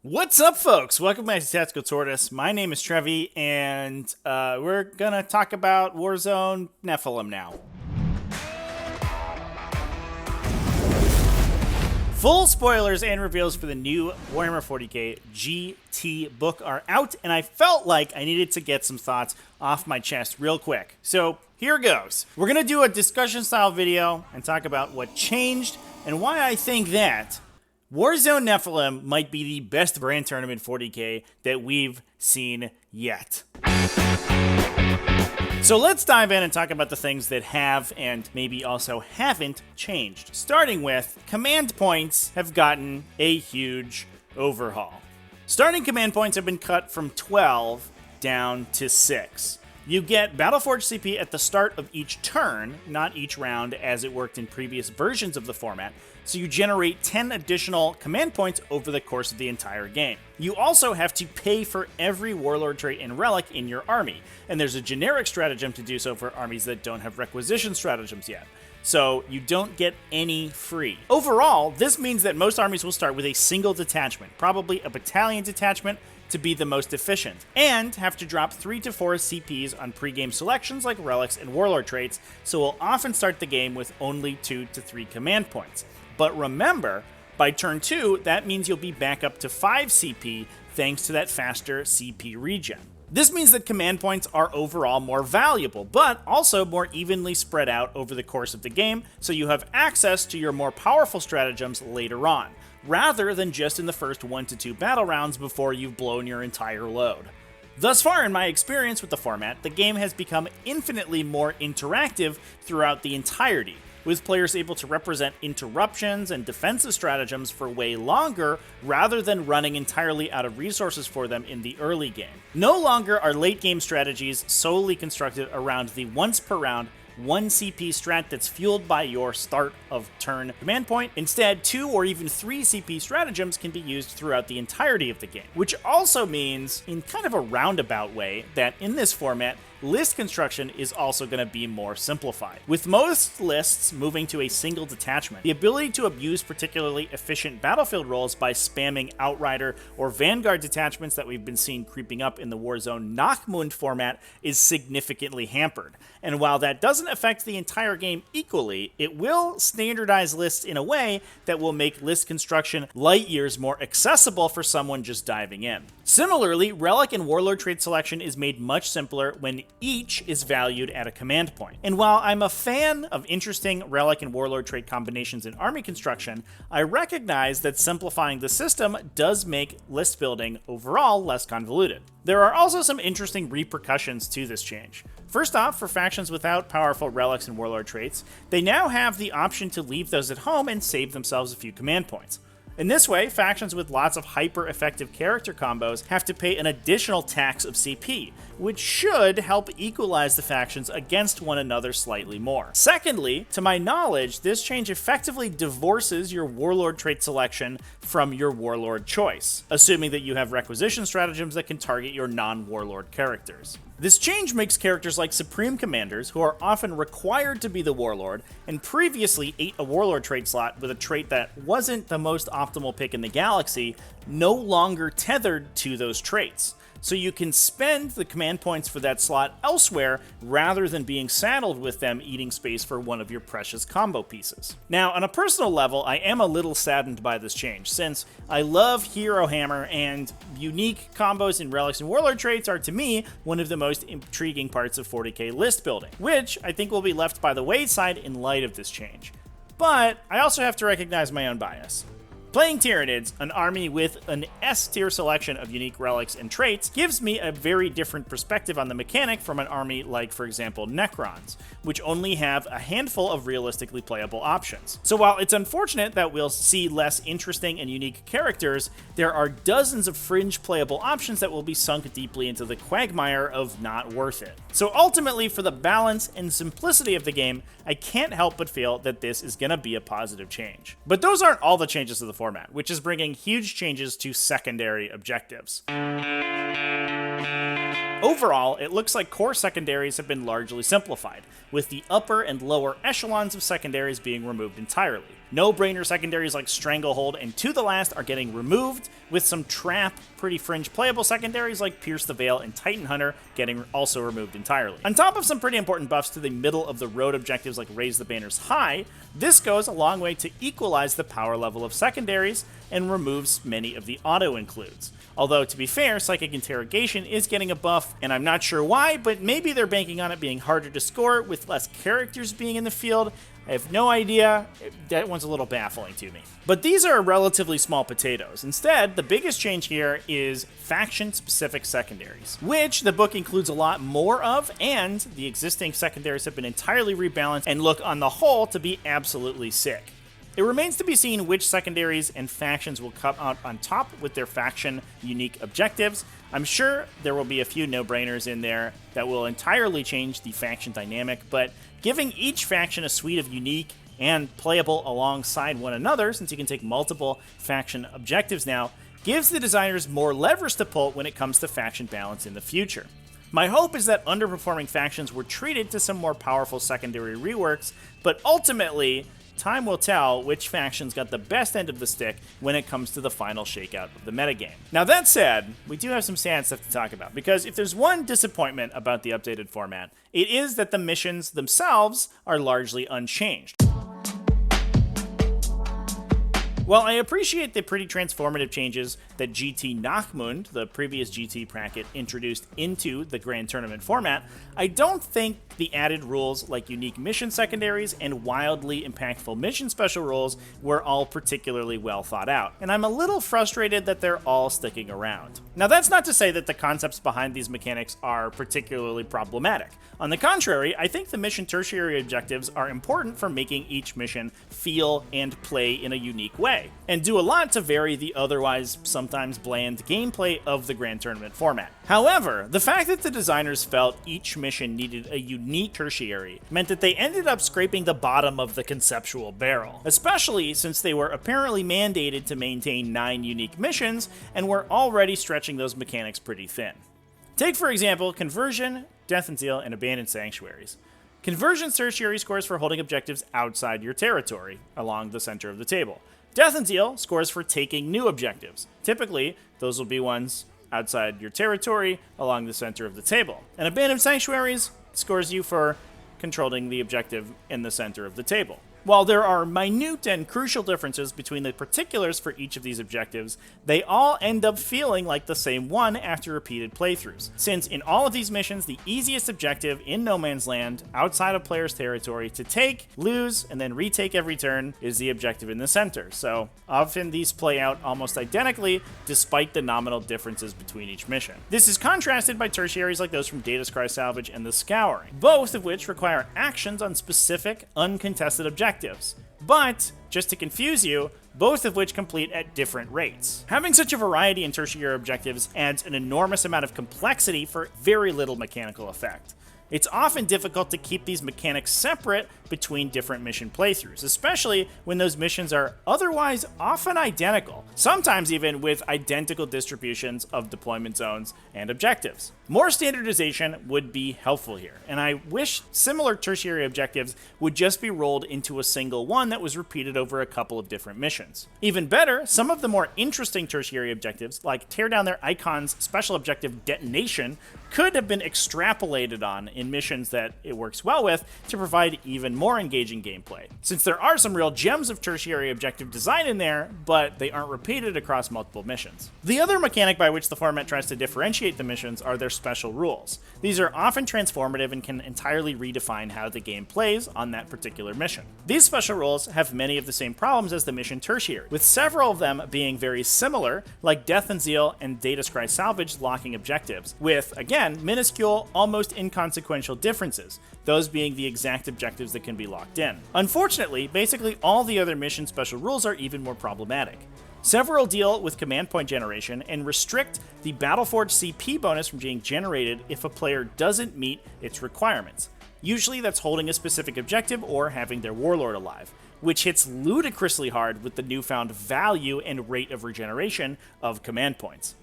What's up, folks? Welcome back to Tactical Tortoise. My name is Trevi, and we're gonna talk about Warzone Nephilim now. Full spoilers and reveals for the new Warhammer 40k GT book are out, and I felt like I needed to get some thoughts off my chest real quick. So here goes. We're gonna do a discussion-style video and talk about what changed and why I think that Warzone Nephilim might be the best brand tournament 40k that we've seen yet. So let's dive in and talk about the things that have and maybe also haven't changed. Starting with, command points have gotten a huge overhaul. Starting command points have been cut from 12 down to 6. You get Battleforge CP at the start of each turn, not each round as it worked in previous versions of the format, so you generate 10 additional command points over the course of the entire game. You also have to pay for every Warlord trait and relic in your army, and there's a generic stratagem to do so for armies that don't have requisition stratagems yet. So you don't get any free. Overall, this means that most armies will start with a single detachment, probably a battalion detachment, to be the most efficient, and have to drop 3 to 4 CPs on pre-game selections like relics and warlord traits, so we'll often start the game with only 2 to 3 command points. But remember, by turn 2, that means you'll be back up to 5 CP thanks to that faster CP regen. This means that command points are overall more valuable, but also more evenly spread out over the course of the game, so you have access to your more powerful stratagems later on, rather than just in the first 1 to 2 battle rounds before you've blown your entire load. Thus far in my experience with the format, the game has become infinitely more interactive throughout the entirety, with players able to represent interruptions and defensive stratagems for way longer rather than running entirely out of resources for them in the early game. No longer are late game strategies solely constructed around the once per round 1 CP strat that's fueled by your start of turn command point. Instead, 2 or even 3 CP stratagems can be used throughout the entirety of the game, which also means, in kind of a roundabout way, that in this format, list construction is also going to be more simplified. With most lists moving to a single detachment, the ability to abuse particularly efficient battlefield roles by spamming Outrider or Vanguard detachments that we've been seeing creeping up in the Warzone Nachmund format is significantly hampered. And while that doesn't affect the entire game equally, it will standardize lists in a way that will make list construction light years more accessible for someone just diving in. Similarly, Relic and Warlord trait selection is made much simpler when each is valued at a command point. And while I'm a fan of interesting Relic and Warlord trait combinations in army construction, I recognize that simplifying the system does make list building overall less convoluted. There are also some interesting repercussions to this change. First off, for factions without powerful relics and warlord traits, they now have the option to leave those at home and save themselves a few command points. In this way, factions with lots of hyper-effective character combos have to pay an additional tax of CP, which should help equalize the factions against one another slightly more. Secondly, to my knowledge, this change effectively divorces your warlord trait selection from your warlord choice, assuming that you have requisition stratagems that can target your non-warlord characters. This change makes characters like Supreme Commanders, who are often required to be the Warlord, and previously ate a Warlord trait slot with a trait that wasn't the most optimal pick in the galaxy, no longer tethered to those traits. So you can spend the command points for that slot elsewhere rather than being saddled with them eating space for one of your precious combo pieces. Now, on a personal level, I am a little saddened by this change, since I love Hero Hammer and unique combos in relics and warlord traits are, to me, one of the most intriguing parts of 40k list building, which I think will be left by the wayside in light of this change. But I also have to recognize my own bias. Playing Tyranids, an army with an S-tier selection of unique relics and traits, gives me a very different perspective on the mechanic from an army like, for example, Necrons, which only have a handful of realistically playable options. So while it's unfortunate that we'll see less interesting and unique characters, there are dozens of fringe playable options that will be sunk deeply into the quagmire of not worth it. So ultimately, for the balance and simplicity of the game, I can't help but feel that this is going to be a positive change. But those aren't all the changes to the format, which is bringing huge changes to secondary objectives. Overall, it looks like core secondaries have been largely simplified, with the upper and lower echelons of secondaries being removed entirely. No-brainer secondaries like Stranglehold and To the Last are getting removed, with some trap, pretty fringe playable secondaries like Pierce the Veil and Titan Hunter getting also removed entirely. On top of some pretty important buffs to the middle-of-the-road objectives like Raise the Banners High, this goes a long way to equalize the power level of secondaries and removes many of the auto-includes. Although, to be fair, Psychic Interrogation is getting a buff, and I'm not sure why, but maybe they're banking on it being harder to score with less characters being in the field. I have no idea. That one's a little baffling to me. But these are relatively small potatoes. Instead, the biggest change here is faction-specific secondaries, which the book includes a lot more of, and the existing secondaries have been entirely rebalanced and look on the whole to be absolutely sick. It remains to be seen which secondaries and factions will come out on top with their faction-unique objectives. I'm sure there will be a few no-brainers in there that will entirely change the faction dynamic, but giving each faction a suite of unique and playable alongside one another, since you can take multiple faction objectives now, gives the designers more levers to pull when it comes to faction balance in the future. My hope is that underperforming factions were treated to some more powerful secondary reworks, but ultimately, time will tell which factions got the best end of the stick when it comes to the final shakeout of the metagame. Now that said, we do have some sad stuff to talk about, because if there's one disappointment about the updated format, it is that the missions themselves are largely unchanged. While I appreciate the pretty transformative changes that GT Nachmund, the previous GT bracket, introduced into the Grand Tournament format, I don't think the added rules like unique mission secondaries and wildly impactful mission special rules were all particularly well thought out, and I'm a little frustrated that they're all sticking around. Now that's not to say that the concepts behind these mechanics are particularly problematic. On the contrary, I think the mission tertiary objectives are important for making each mission feel and play in a unique way, and do a lot to vary the otherwise sometimes bland gameplay of the Grand Tournament format. However, the fact that the designers felt each mission needed a unique tertiary meant that they ended up scraping the bottom of the conceptual barrel, especially since they were apparently mandated to maintain 9 unique missions and were already stretching those mechanics pretty thin. Take, for example, Conversion, Death and Zeal, and Abandoned Sanctuaries. Conversion's tertiary scores for holding objectives outside your territory, along the center of the table. Death and Zeal scores for taking new objectives. Typically, those will be ones outside your territory, along the center of the table. And Abandoned Sanctuaries scores you for controlling the objective in the center of the table. While there are minute and crucial differences between the particulars for each of these objectives, they all end up feeling like the same one after repeated playthroughs, since in all of these missions, the easiest objective in No Man's Land, outside of player's territory, to take, lose, and then retake every turn is the objective in the center. So often these play out almost identically, despite the nominal differences between each mission. This is contrasted by tertiaries like those from Data's Cry Salvage and The Scouring, both of which require actions on specific, uncontested objectives. But, just to confuse you, both of which complete at different rates. Having such a variety in tertiary objectives adds an enormous amount of complexity for very little mechanical effect. It's often difficult to keep these mechanics separate between different mission playthroughs, especially when those missions are otherwise often identical, sometimes even with identical distributions of deployment zones and objectives. More standardization would be helpful here, and I wish similar tertiary objectives would just be rolled into a single one that was repeated over a couple of different missions. Even better, some of the more interesting tertiary objectives, like Tear Down Their Icon's special objective Detonation, could have been extrapolated on in missions that it works well with to provide even more engaging gameplay, since there are some real gems of tertiary objective design in there, but they aren't repeated across multiple missions. The other mechanic by which the format tries to differentiate the missions are their special rules. These are often transformative and can entirely redefine how the game plays on that particular mission. These special rules have many of the same problems as the mission tertiary, with several of them being very similar, like Death and Zeal and Data's Cry Salvage locking objectives, with, again, minuscule, almost inconsequential differences, those being the exact objectives that can be locked in. Unfortunately, basically all the other mission special rules are even more problematic. Several deal with command point generation and restrict the Battleforge CP bonus from being generated if a player doesn't meet its requirements. Usually that's holding a specific objective or having their warlord alive, which hits ludicrously hard with the newfound value and rate of regeneration of command points.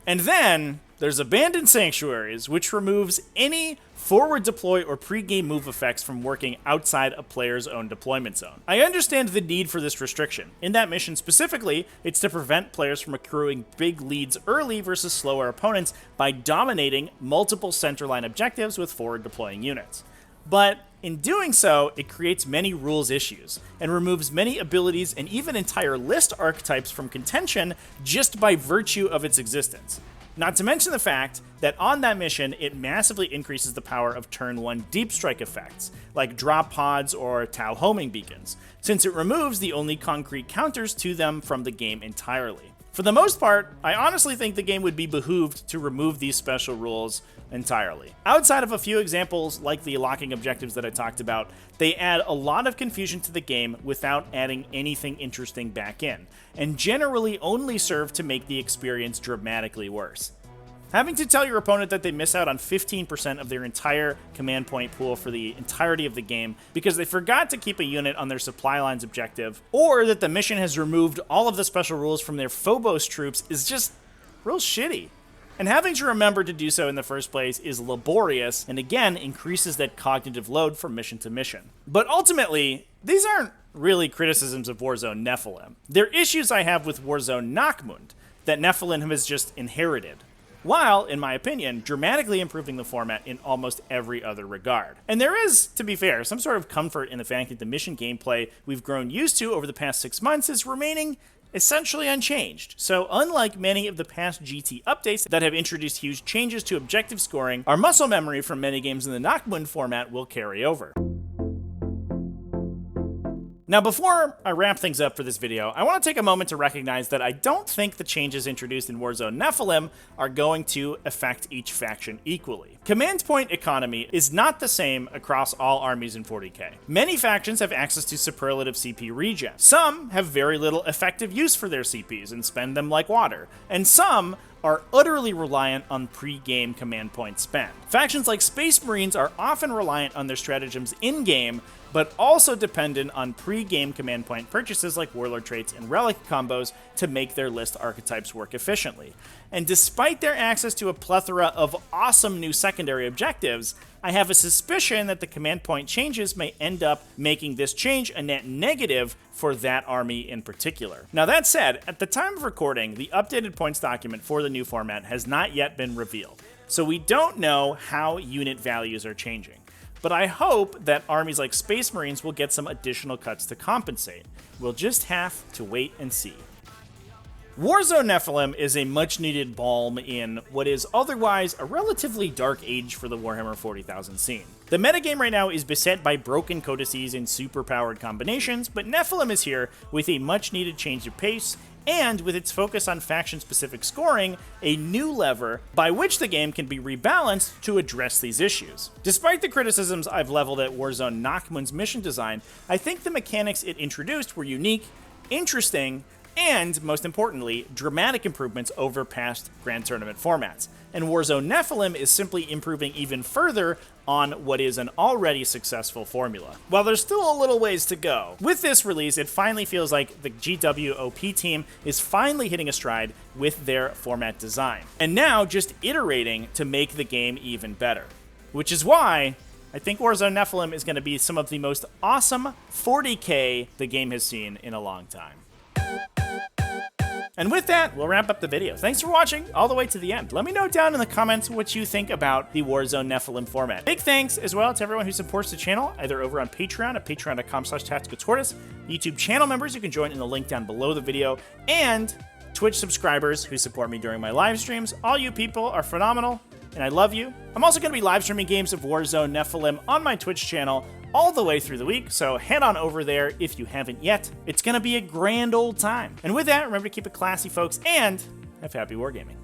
And then there's Abandoned Sanctuaries, which removes any forward deploy or pre-game move effects from working outside a player's own deployment zone. I understand the need for this restriction. In that mission specifically, it's to prevent players from accruing big leads early versus slower opponents by dominating multiple centerline objectives with forward deploying units. But in doing so, it creates many rules issues, and removes many abilities and even entire list archetypes from contention just by virtue of its existence. Not to mention the fact that on that mission, it massively increases the power of turn 1 deep strike effects, like drop pods or Tau homing beacons, since it removes the only concrete counters to them from the game entirely. For the most part, I honestly think the game would be behooved to remove these special rules entirely. Outside of a few examples like the locking objectives that I talked about, they add a lot of confusion to the game without adding anything interesting back in, and generally only serve to make the experience dramatically worse. Having to tell your opponent that they miss out on 15% of their entire command point pool for the entirety of the game because they forgot to keep a unit on their supply line's objective, or that the mission has removed all of the special rules from their Phobos troops is just real shitty. And having to remember to do so in the first place is laborious, and again increases that cognitive load from mission to mission. But ultimately, these aren't really criticisms of Warzone Nephilim. They're issues I have with Warzone Nachmund that Nephilim has just inherited, while, in my opinion, dramatically improving the format in almost every other regard. And there is, to be fair, some sort of comfort in the fact that the mission gameplay we've grown used to over the past 6 months is remaining essentially unchanged. So unlike many of the past GT updates that have introduced huge changes to objective scoring, our muscle memory from many games in the Nachmund format will carry over. Now, before I wrap things up for this video, I want to take a moment to recognize that I don't think the changes introduced in Warzone Nephilim are going to affect each faction equally. Command point economy is not the same across all armies in 40k. Many factions have access to superlative CP regen. Some have very little effective use for their CPs and spend them like water, and some are utterly reliant on pre-game command point spend. Factions like Space Marines are often reliant on their stratagems in-game, but also dependent on pre-game command point purchases like Warlord traits and relic combos to make their list archetypes work efficiently. And despite their access to a plethora of awesome new secondary objectives, I have a suspicion that the command point changes may end up making this change a net negative for that army in particular. Now that said, at the time of recording, the updated points document for the new format has not yet been revealed, so we don't know how unit values are changing. But I hope that armies like Space Marines will get some additional cuts to compensate. We'll just have to wait and see. Warzone Nephilim is a much-needed balm in what is otherwise a relatively dark age for the Warhammer 40,000 scene. The metagame right now is beset by broken codices and super-powered combinations, but Nephilim is here with a much-needed change of pace, and with its focus on faction-specific scoring, a new lever by which the game can be rebalanced to address these issues. Despite the criticisms I've leveled at Warzone Nachmund's mission design, I think the mechanics it introduced were unique, interesting, and, most importantly, dramatic improvements over past Grand Tournament formats. And Warzone Nephilim is simply improving even further on what is an already successful formula. While there's still a little ways to go, with this release, it finally feels like the GWOP team is finally hitting a stride with their format design, and now just iterating to make the game even better. Which is why I think Warzone Nephilim is going to be some of the most awesome 40k the game has seen in a long time. And with that, we'll wrap up the video. Thanks for watching all the way to the end. Let me know down in the comments what you think about the Warzone Nephilim format. Big thanks as well to everyone who supports the channel, either over on Patreon at patreon.com/tacticaltortoise, YouTube channel members you can join in the link down below the video, and Twitch subscribers who support me during my live streams. All you people are phenomenal, and I love you. I'm also going to be live streaming games of Warzone Nephilim on my Twitch channel all the way through the week, so head on over there if you haven't yet. It's gonna be a grand old time. And with that, remember to keep it classy, folks, and have happy wargaming.